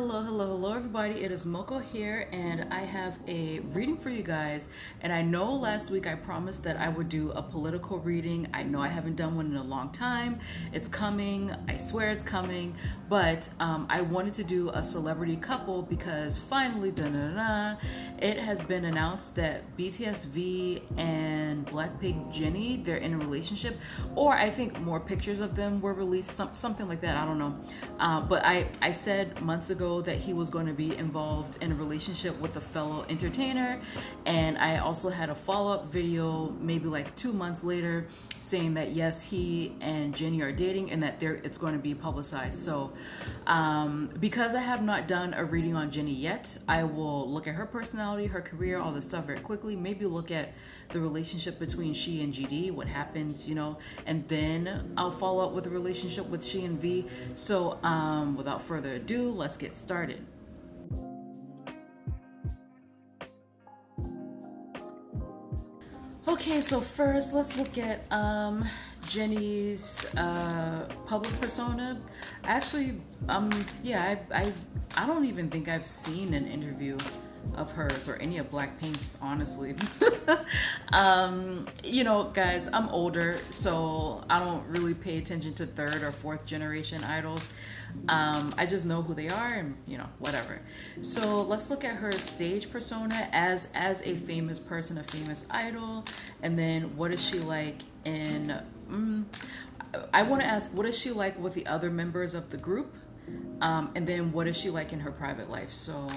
Hello, everybody. It is Moko here, and I have a reading for you guys. And I know last week I promised that I would do a political reading. I know I haven't done one in a long time. It's coming. I swear it's coming. But I wanted to do a celebrity couple because finally, it has been announced that BTS V and Blackpink Jennie, they're in a relationship, or I think more pictures of them were released, something like that. I don't know. But I said months ago that he was going to be involved in a relationship with a fellow entertainer, and I also had a follow-up video maybe like 2 months later saying that yes, he and Jennie are dating and that it's going to be publicized. So because I have not done a reading on Jennie yet, I will look at her personality, her career, all this stuff very quickly, maybe look at the relationship between she and GD, what happened, and then I'll follow up with the relationship with she and V. So without further ado, let's get started. Okay, so first let's look at Jennie's public persona. Actually, I don't even think I've seen an interview of hers or any of Blackpink's, honestly. Guys, I'm older, so I don't really pay attention to third or fourth generation idols. I just know who they are and, whatever. So let's look at her stage persona as a famous person, a famous idol. And then what is she like in... I want to ask, what is she like with the other members of the group? And then what is she like in her private life? So...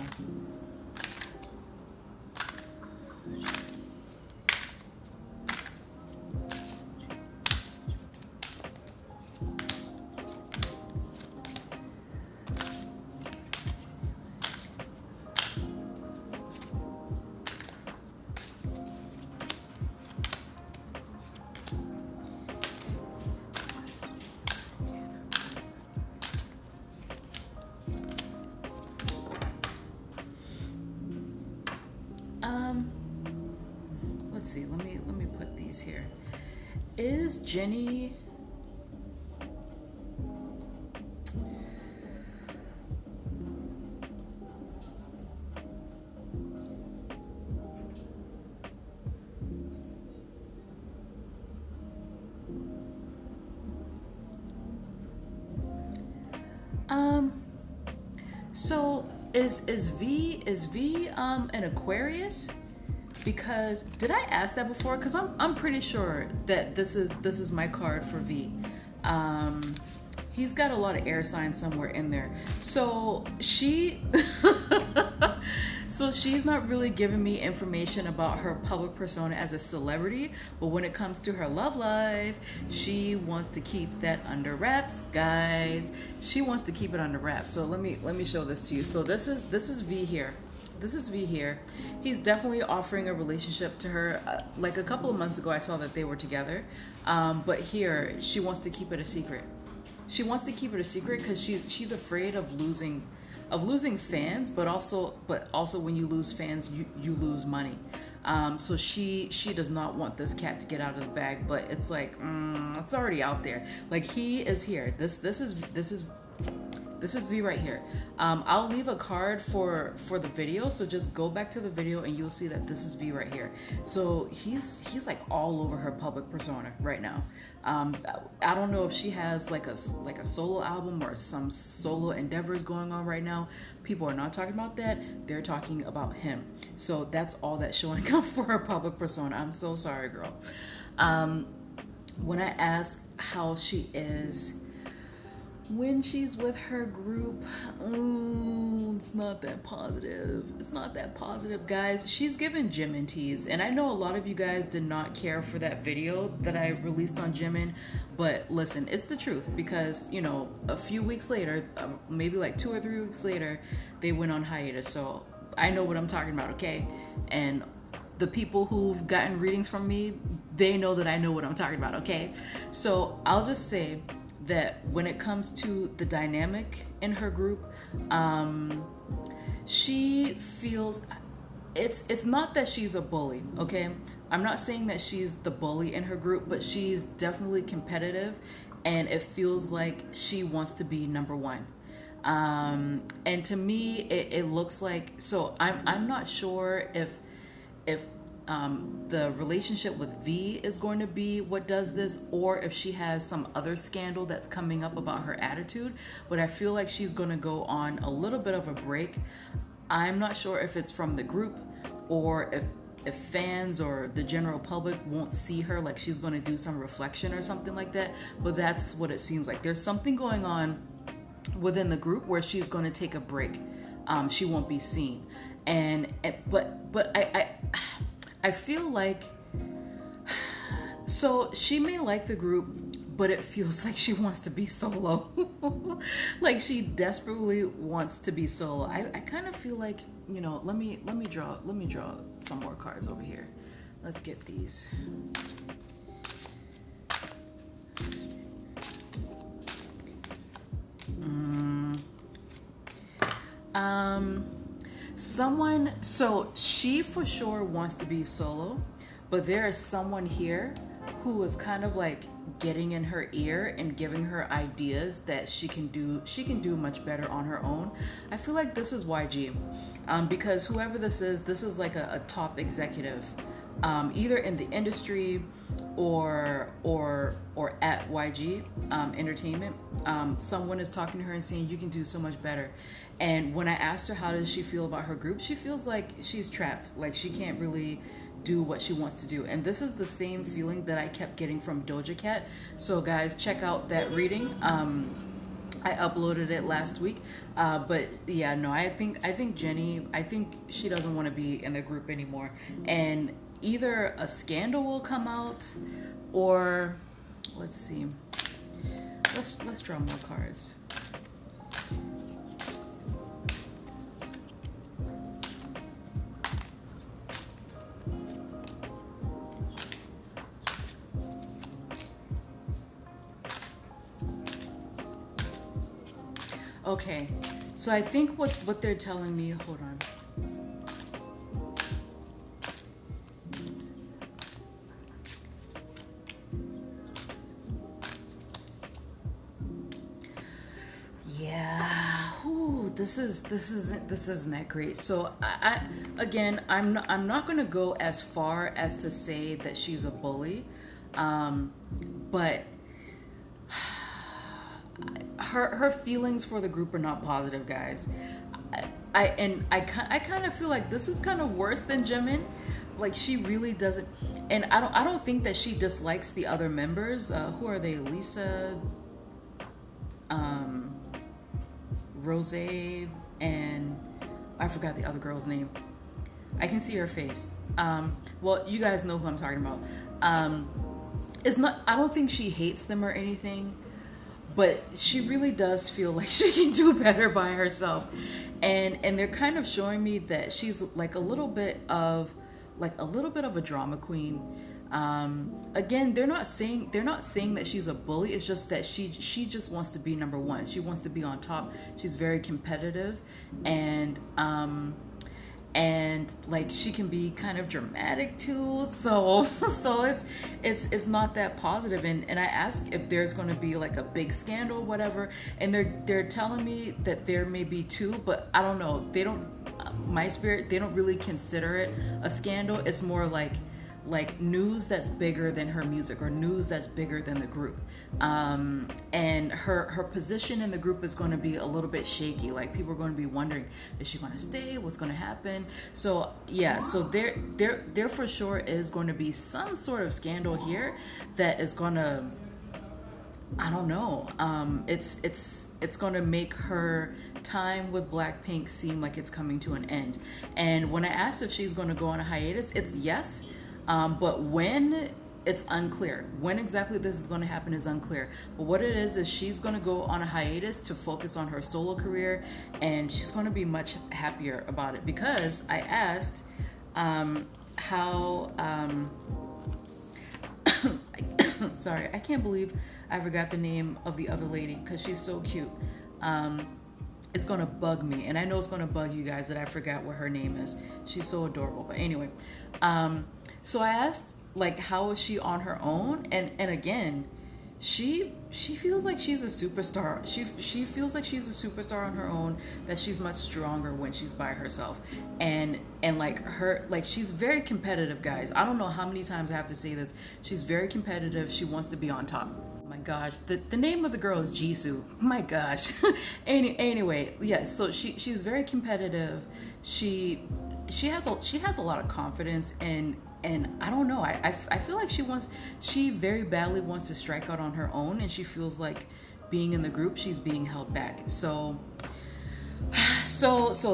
let's see, let me put these here. Is Jennie... So is V an Aquarius? Because did I ask that before? Because I'm pretty sure that this is my card for V. He's got a lot of air signs somewhere in there. So she's not really giving me information about her public persona as a celebrity, but when it comes to her love life, she wants to keep that under wraps, guys. She wants to keep it under wraps. So let me show this to you. So this is V here. This is V here. He's definitely offering a relationship to her. Like a couple of months ago, I saw that they were together. But here, she wants to keep it a secret. She wants to keep it a secret because she's afraid of losing fans, but also when you lose fans, you lose money. So she does not want this cat to get out of the bag. But it's like it's already out there. Like he is here. This is V right here. I'll leave a card for the video, so just go back to the video and you'll see that this is V right here. So he's like all over her public persona right now. I don't know if she has like a solo album or some solo endeavors going on right now. People are not talking about that. They're talking about him. So that's all that's showing up for her public persona. I'm so sorry, girl. When I ask how she is when she's with her group, it's not that positive. It's not that positive, guys. She's given Jimin tease, and I know a lot of you guys did not care for that video that I released on Jimin, but listen, it's the truth because, a few weeks later, maybe like 2 or 3 weeks later, they went on hiatus. So I know what I'm talking about, okay? And the people who've gotten readings from me, they know that I know what I'm talking about, okay? So I'll just say that when it comes to the dynamic in her group, she feels it's not that she's a bully, okay? I'm not saying that she's the bully in her group, but she's definitely competitive, and it feels like she wants to be number one. And to me, it looks like, so I'm not sure if the relationship with V is going to be what does this, or if she has some other scandal that's coming up about her attitude. But I feel like she's going to go on a little bit of a break. I'm not sure if it's from the group, or if fans or the general public won't see her, like she's going to do some reflection or something like that. But that's what it seems like. There's something going on within the group where she's going to take a break. She won't be seen, but I feel like, so she may like the group, but it feels like she wants to be solo. Like she desperately wants to be solo. I kind of feel like, let me draw some more cards over here. Let's get these. So she for sure wants to be solo, but there is someone here who is kind of like getting in her ear and giving her ideas that she can do much better on her own. I feel like this is YG, because whoever this is like a top executive, either in the industry or at YG Entertainment. Someone is talking to her and saying, you can do so much better. And when I asked her how does she feel about her group, she feels like she's trapped, like she can't really do what she wants to do. And this is the same feeling that I kept getting from Doja Cat. So guys, check out that reading. I uploaded it last week, but yeah, no, I think Jennie, I think she doesn't want to be in the group anymore, and either a scandal will come out, or let's see, let's draw more cards. Okay, so I think what they're telling me, hold on. Yeah, ooh, this isn't that great. So I'm not gonna go as far as to say that she's a bully, but her feelings for the group are not positive, guys. I kind of feel like this is kind of worse than Jimin. Like she really doesn't, and I don't think that she dislikes the other members. Who are they? Lisa, Rose, and I forgot the other girl's name. I can see her face. Well, you guys know who I'm talking about. It's not. I don't think she hates them or anything, but she really does feel like she can do better by herself, and they're kind of showing me that she's like a little bit of a drama queen. Again, they're not saying that she's a bully. It's just that she just wants to be number one. She wants to be on top. She's very competitive, and like she can be kind of dramatic too. So it's not that positive. And I asked if there's going to be like a big scandal, whatever, and they're telling me that there may be two, but I don't know. They don't. My spirit, they don't really consider it a scandal. It's more like news that's bigger than her music, or news that's bigger than the group. And her position in the group is going to be a little bit shaky. Like people are going to be wondering, is she going to stay? What's going to happen? So yeah, so there for sure is going to be some sort of scandal here that is going to, I don't know. It's going to make her time with Blackpink seem like it's coming to an end. And when I asked if she's going to go on a hiatus, it's yes. But when, it's unclear. When exactly this is going to happen is unclear. But what it is she's going to go on a hiatus to focus on her solo career, and she's going to be much happier about it. Because I asked how... sorry, I can't believe I forgot the name of the other lady because she's so cute. It's going to bug me, and I know it's going to bug you guys that I forgot what her name is. She's so adorable. But anyway... So I asked, like, how is she on her own? And again, she feels like she's a superstar. She feels like she's a superstar on her own, that she's much stronger when she's by herself. And like her, like she's very competitive, guys. I don't know how many times I have to say this. She's very competitive. She wants to be on top. Oh my gosh, the name of the girl is Jisoo. My gosh. Anyway, yeah, so she's very competitive. She has a lot of confidence, and I don't know. I feel like she very badly wants to strike out on her own, and she feels like being in the group, she's being held back. So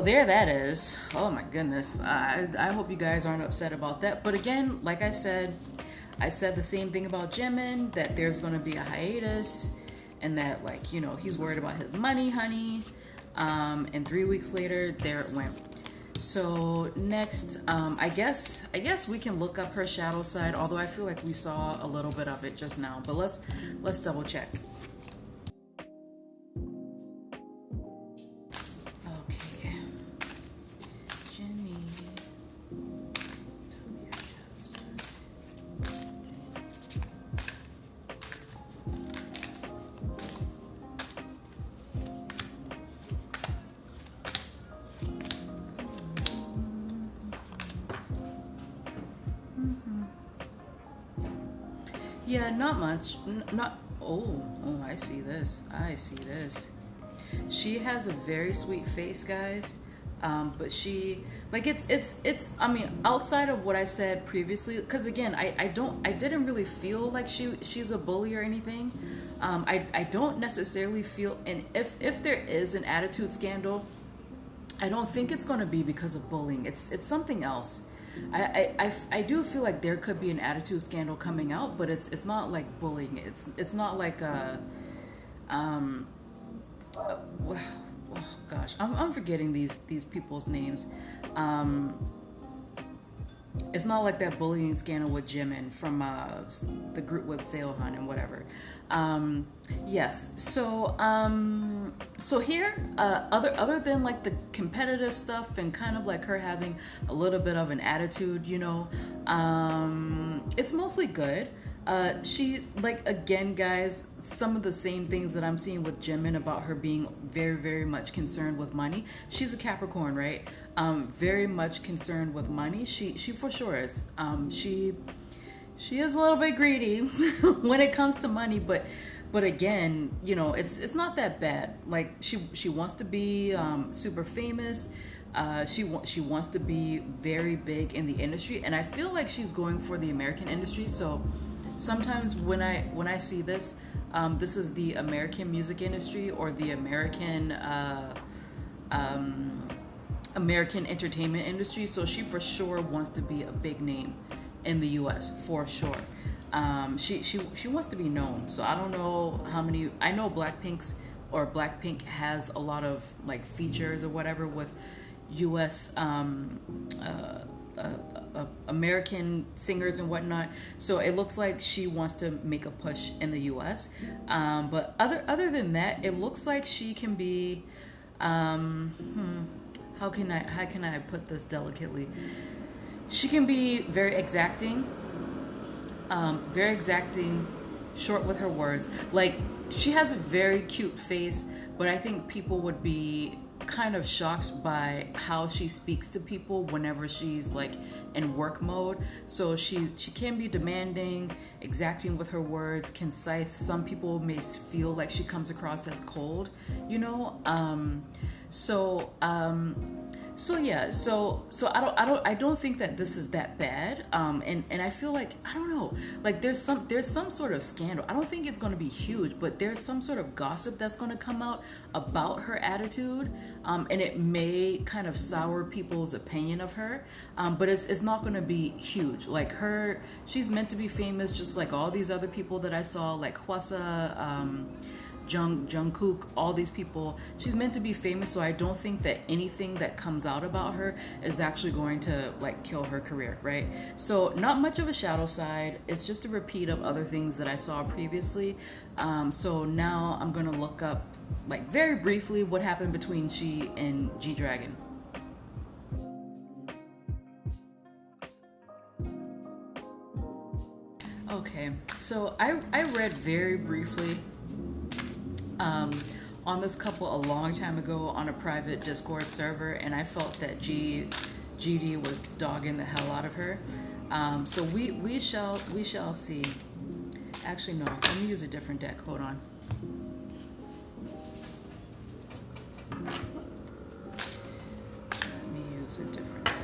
there that is. Oh my goodness. I hope you guys aren't upset about that. But again, like I said the same thing about Jimin, that there's going to be a hiatus, and that, like, you know, he's worried about his money, honey. And 3 weeks later, there it went. So next, I guess we can look up her shadow side, although I feel like we saw a little bit of it just now. But let's double check. Okay, Jennie. Yeah, not much. Not. Oh, I see this. I see this. She has a very sweet face, guys. But she, like, it's. I mean, outside of what I said previously, because again, I didn't really feel like she's a bully or anything. I don't necessarily feel, and if there is an attitude scandal, I don't think it's going to be because of bullying. It's something else. I do feel like there could be an attitude scandal coming out, but it's not like bullying. It's not like oh gosh, I'm forgetting these people's names. It's not like that bullying scandal with Jimin from the group with Seohan and whatever. Yes. So here, other than like the competitive stuff and kind of like her having a little bit of an attitude, you know, it's mostly good. She, like, again, guys, some of the same things that I'm seeing with Jimin about her being very, very much concerned with money. She's a Capricorn, right? Very much concerned with money. She for sure is. She is a little bit greedy when it comes to money, but again, you know, it's not that bad. Like, she wants to be super famous. She wants to be very big in the industry, and I feel like she's going for the American industry. So sometimes when I see this, this is the American music industry, or the American entertainment industry. So she for sure wants to be a big name in the U.S. for sure. She wants to be known. So I don't know how many. I know Blackpink has a lot of like features or whatever with U.S. American singers and whatnot. So it looks like she wants to make a push in the U.S. But other than that, it looks like she can be. How can I put this delicately? She can be very exacting, short with her words. Like, she has a very cute face, but I think people would be kind of shocked by how she speaks to people whenever she's like in work mode. So she can be demanding, exacting with her words, concise. Some people may feel like she comes across as cold, you know. So yeah, so I don't think that this is that bad. And I feel like, I don't know, like there's some sort of scandal. I don't think it's going to be huge, but there's some sort of gossip that's going to come out about her attitude, and it may kind of sour people's opinion of her. But it's not going to be huge. Like, she's meant to be famous, just like all these other people that I saw, like Hwasa, Jungkook, all these people. She's meant to be famous, so I don't think that anything that comes out about her is actually going to like kill her career, right? So not much of a shadow side. It's just a repeat of other things that I saw previously. So now I'm gonna look up, like, very briefly what happened between she and G-Dragon. Okay, so I read very briefly um, on this couple a long time ago on a private Discord server, and I felt that GD was dogging the hell out of her. So we shall see. Actually, no. Let me use a different deck. Hold on. Let me use a different deck.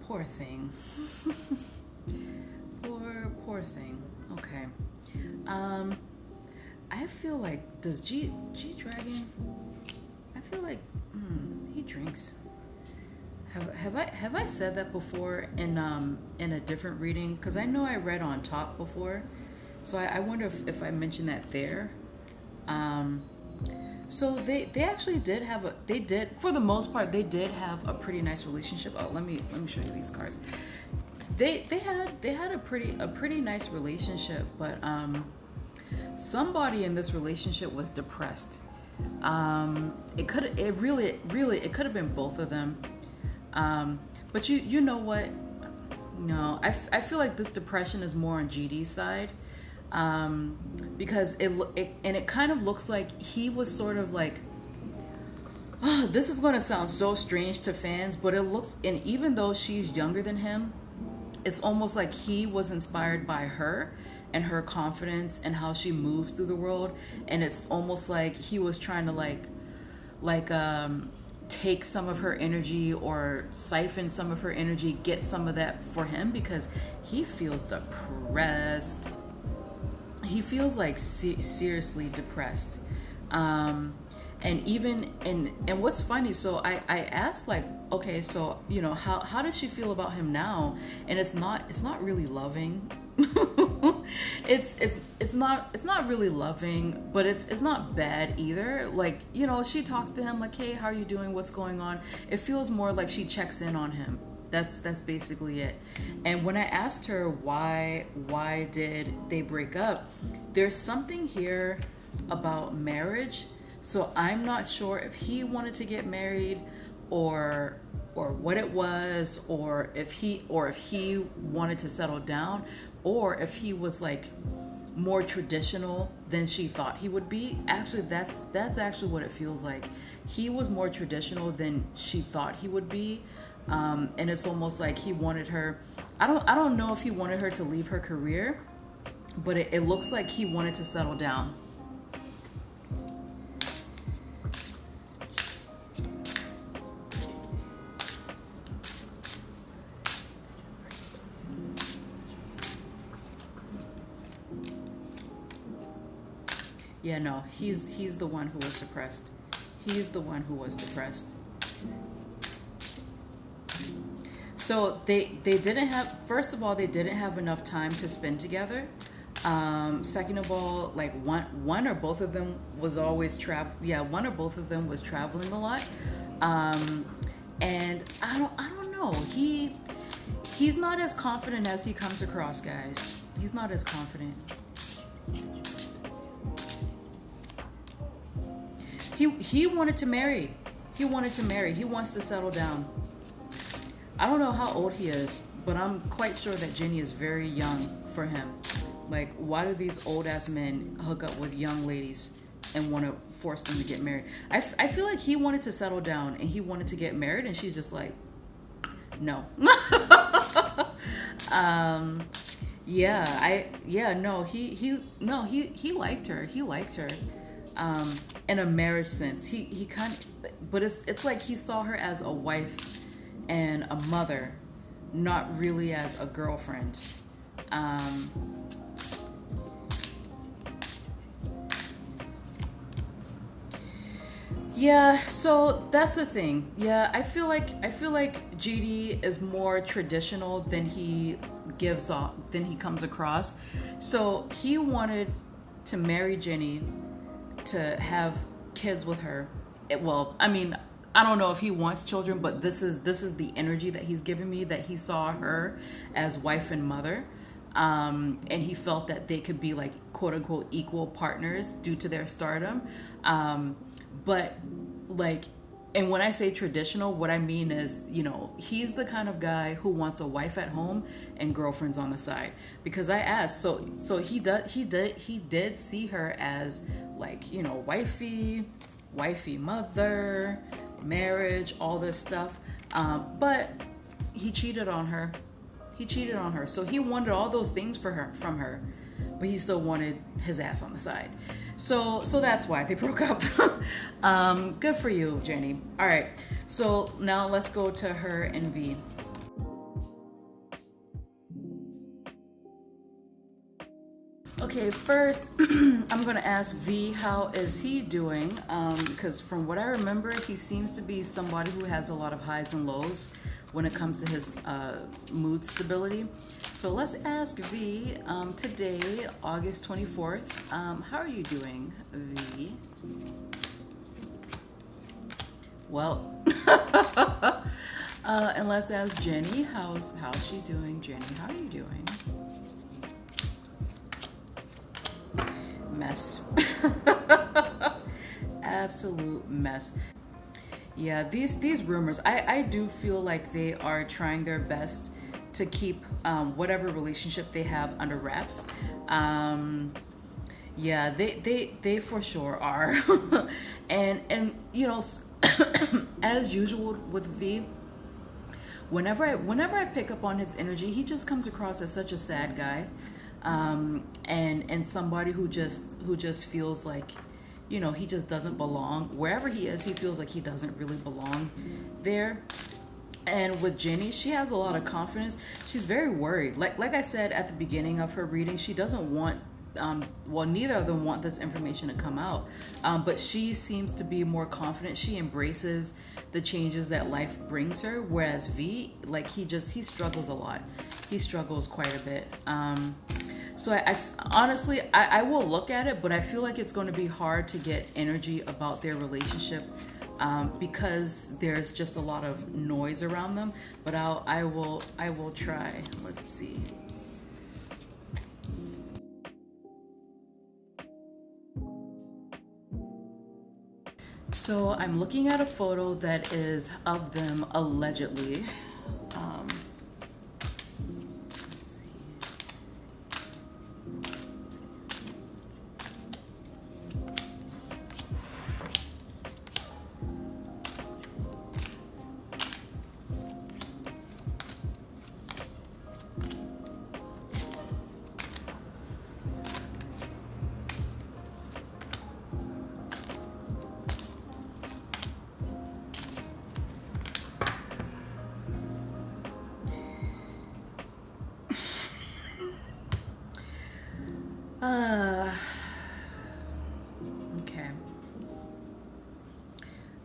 Poor thing. Poor thing. Okay. I feel like does G Dragon? I feel like he drinks. Have I said that before in a different reading? Because I know I read on top before, so I wonder if I mentioned that there. So they actually did have for the most part they did have a pretty nice relationship. Oh, let me show you these cards. They had a pretty nice relationship, but somebody in this relationship was depressed. It could have been both of them. But you know what? No, I feel like this depression is more on GD's side. Because it kind of looks like he was sort of like, oh, this is going to sound so strange to fans, but it looks, and even though she's younger than him, it's almost like he was inspired by her and her confidence and how she moves through the world, and it's almost like he was trying to take some of her energy or siphon some of her energy, get some of that for him, because he feels depressed. He feels like seriously depressed. And even and what's funny, so I asked, like, okay, so how does she feel about him now? And it's not really loving. it's not really loving, but it's not bad either. Like, she talks to him like, hey, how are you doing, what's going on? It feels more like she checks in on him. That's basically it. And when I asked her why did they break up, there's something here about marriage. So I'm not sure if he wanted to get married or what it was, or if he wanted to settle down, or if he was like more traditional than she thought he would be. Actually, that's actually what it feels like. He was more traditional than she thought he would be. And it's almost like he wanted her. I don't know if he wanted her to leave her career, but it looks like he wanted to settle down. Yeah, no, he's the one who was suppressed. He's the one who was depressed. So they didn't have, first of all, they didn't have enough time to spend together. Second of all, like one or both of them was always one or both of them was traveling a lot. And I don't know. He's not as confident as he comes across, guys. He's not as confident. He wanted to marry. He wants to settle down. I don't know how old he is, but I'm quite sure that Jennie is very young for him. Like, why do these old ass men hook up with young ladies and want to force them to get married? I feel like he wanted to settle down and he wanted to get married, and she's just like, no. He liked her. He liked her. In a marriage sense. He kind of, but it's like he saw her as a wife and a mother, not really as a girlfriend. Yeah, so that's the thing. Yeah, I feel like GD is more traditional than he gives off, than he comes across. So he wanted to marry Jennie, to have kids with her. Well, I mean, I don't know if he wants children, but this is the energy that he's giving me, that he saw her as wife and mother. And he felt that they could be like quote unquote equal partners due to their stardom. But like, and when I say traditional, what I mean is, he's the kind of guy who wants a wife at home and girlfriends on the side. Because I asked, so he did see her as like, wifey mother, marriage, all this stuff. But he cheated on her. So he wanted all those things from her, but he still wanted his ass on the side. So that's why they broke up. Good for you, Jennie. All right. So now let's go to her and V. Okay, first, I'm going to ask V, how is he doing? Because from what I remember, he seems to be somebody who has a lot of highs and lows when it comes to his mood stability. So let's ask V, today, August 24th, how are you doing, V? Well, and let's ask Jennie, how's she doing? Jennie, how are you doing? Mess. Absolute mess. Yeah, these rumors, I do feel like they are trying their best to keep whatever relationship they have under wraps. Yeah, they for sure are. and as usual with V, whenever I pick up on his energy, he just comes across as such a sad guy. And somebody who just feels like, he just doesn't belong. Wherever he is, he feels like he doesn't really belong there. And with Jennie, she has a lot of confidence. She's very worried. Like I said at the beginning of her reading, she doesn't want, neither of them want this information to come out. But she seems to be more confident. She embraces the changes that life brings her. Whereas V, like he struggles a lot. He struggles quite a bit. So I honestly, I will look at it, but I feel like it's going to be hard to get energy about their relationship because there's just a lot of noise around them. But I will try. Let's see. So I'm looking at a photo that is of them allegedly. Let's see.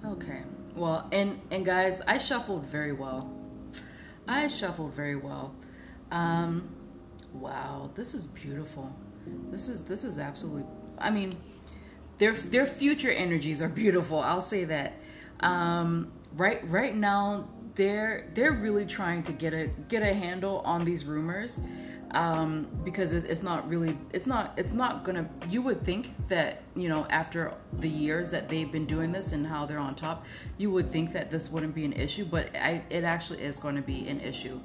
Okay. Well, and guys, I shuffled very well. Wow, this is beautiful. This is absolutely. I mean, their future energies are beautiful. I'll say that. Right now, they're really trying to get a handle on these rumors. Because it's not gonna, you would think that, after the years that they've been doing this and how they're on top, you would think that this wouldn't be an issue, but it actually is going to be an issue.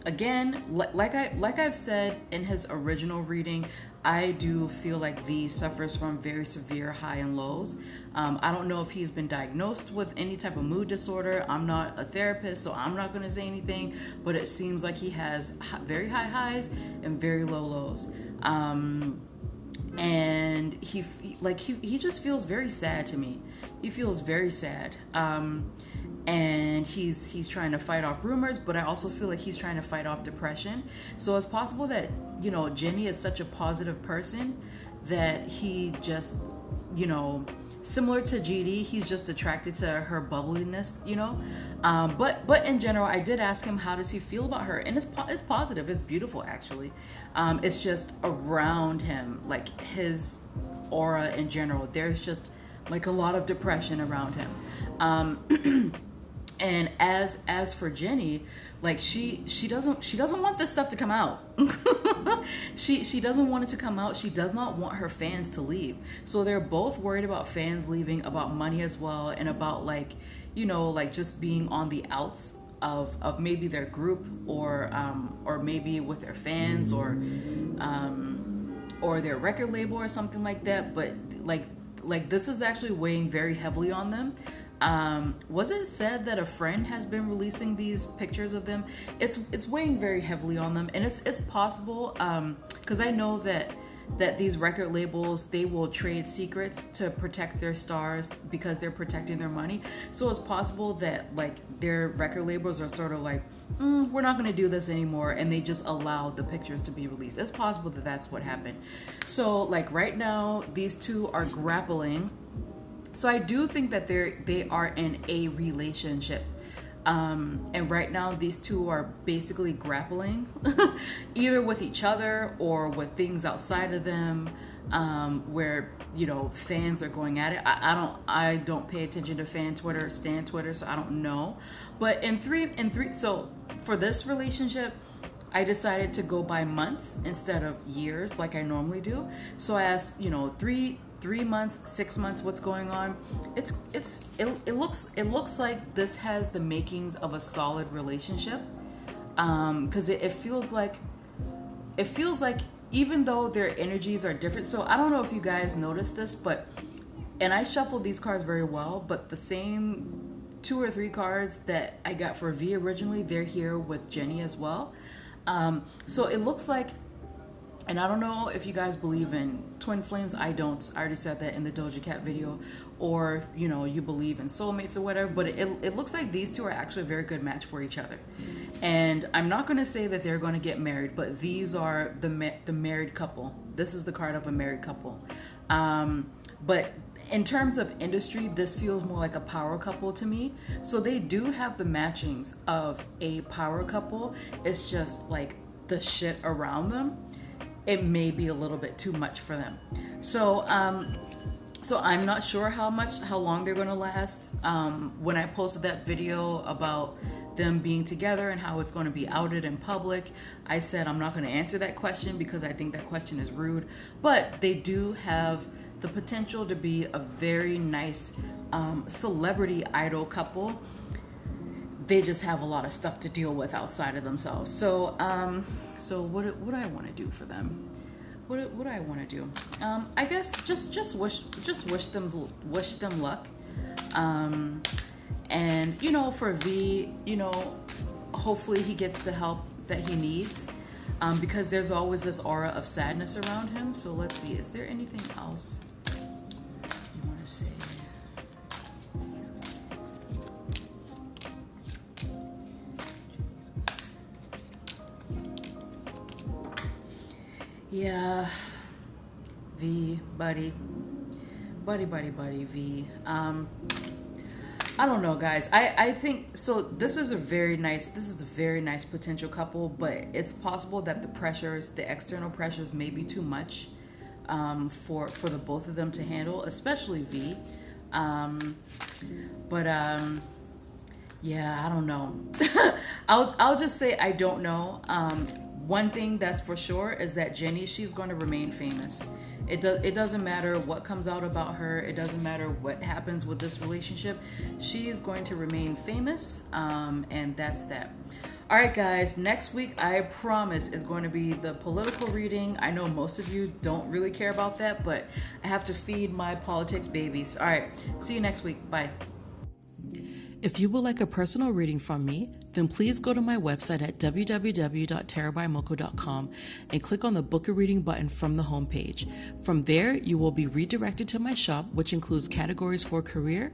Again, like I've said in his original reading, I do feel like V suffers from very severe high and lows. I don't know if he's been diagnosed with any type of mood disorder. I'm not a therapist, so I'm not going to say anything, but it seems like he has very high highs and very low lows. And he just feels very sad to me. He feels very sad. And he's trying to fight off rumors, but I also feel like he's trying to fight off depression. So it's possible that, Jennie is such a positive person that he just, similar to GD, he's just attracted to her bubbliness, you know. But in general, I did ask him how does he feel about her, and it's positive. It's beautiful, actually. It's just around him, like his aura in general. There's just like a lot of depression around him. And as for Jennie, like she doesn't want this stuff to come out. she doesn't want it to come out. She does not want her fans to leave. So they're both worried about fans leaving, about money as well, and about like, you know, like just being on the outs of maybe their group or maybe with their fans or their record label or something like that. But like this is actually weighing very heavily on them. Was it said that a friend has been releasing these pictures of them? It's weighing very heavily on them, and it's possible because I know that these record labels, they will trade secrets to protect their stars because they're protecting their money. So it's possible that like their record labels are sort of like, we're not going to do this anymore, and they just allow the pictures to be released. It's possible that that's what happened. So like right now, these two are grappling. So I do think that they are in a relationship. And right now these two are basically grappling either with each other or with things outside of them, where, you know, fans are going at it. I don't pay attention to fan Twitter, stan Twitter, so I don't know. But in three, so for this relationship, I decided to go by months instead of years like I normally do. So I asked, you know, 3 months, 6 months, what's going on. It looks like this has the makings of a solid relationship, because it feels like even though their energies are different. So I don't know if you guys noticed this, and I shuffled these cards very well, but the same 2 or 3 cards that I got for V originally, they're here with Jennie as well. So it looks like, and I don't know if you guys believe in twin flames. I don't. I already said that in the Doja Cat video. Or, you know, you believe in soulmates or whatever. But it looks like these two are actually a very good match for each other. And I'm not going to say that they're going to get married, but these are the married couple. This is the card of a married couple. But in terms of industry, this feels more like a power couple to me. So they do have the matchings of a power couple. It's just like the shit around them, it may be a little bit too much for them. So I'm not sure how long they're going to last. When I posted that video about them being together and how it's going to be outed in public, I said I'm not going to answer that question because I think that question is rude. But they do have the potential to be a very nice celebrity idol couple. They just have a lot of stuff to deal with outside of themselves. So what do I want to do for them? What do I want to do? I guess just wish them luck. And, you know, for V, you know, hopefully he gets the help that he needs, because there's always this aura of sadness around him. So let's see, is there anything else you want to say? Yeah, V, buddy, V. I don't know, guys. I think so. This is a very nice potential couple, but it's possible that the external pressures may be too much for the both of them to handle, especially V. Yeah, I don't know. I'll just say I don't know. One thing that's for sure is that Jennie, she's going to remain famous. It doesn't matter what comes out about her. It doesn't matter what happens with this relationship. She is going to remain famous, and that's that. All right, guys. Next week, I promise, is going to be the political reading. I know most of you don't really care about that, but I have to feed my politics babies. All right. See you next week. Bye. If you would like a personal reading from me, then please go to my website at www.terrorbymoko.com and click on the Book a Reading button from the homepage. From there, you will be redirected to my shop, which includes categories for career,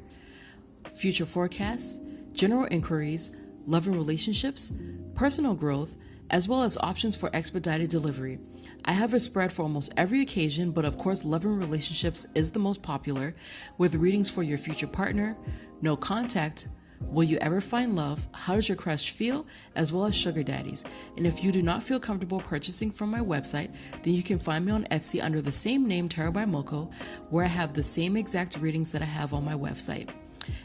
future forecasts, general inquiries, love and relationships, personal growth, as well as options for expedited delivery. I have a spread for almost every occasion, but of course, love and relationships is the most popular, with readings for your future partner, no contact, will you ever find love, how does your crush feel, as well as sugar daddies. And if you do not feel comfortable purchasing from my website, then you can find me on Etsy under the same name, Tarot by Moko, where I have the same exact readings that I have on my website.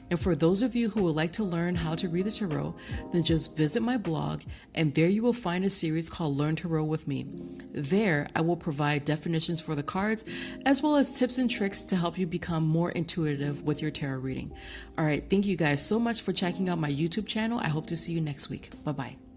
And for those of you who would like to learn how to read the tarot, then just visit my blog, and there you will find a series called Learn Tarot with Me. There, I will provide definitions for the cards, as well as tips and tricks to help you become more intuitive with your tarot reading. All right, thank you guys so much for checking out my YouTube channel. I hope to see you next week. Bye-bye.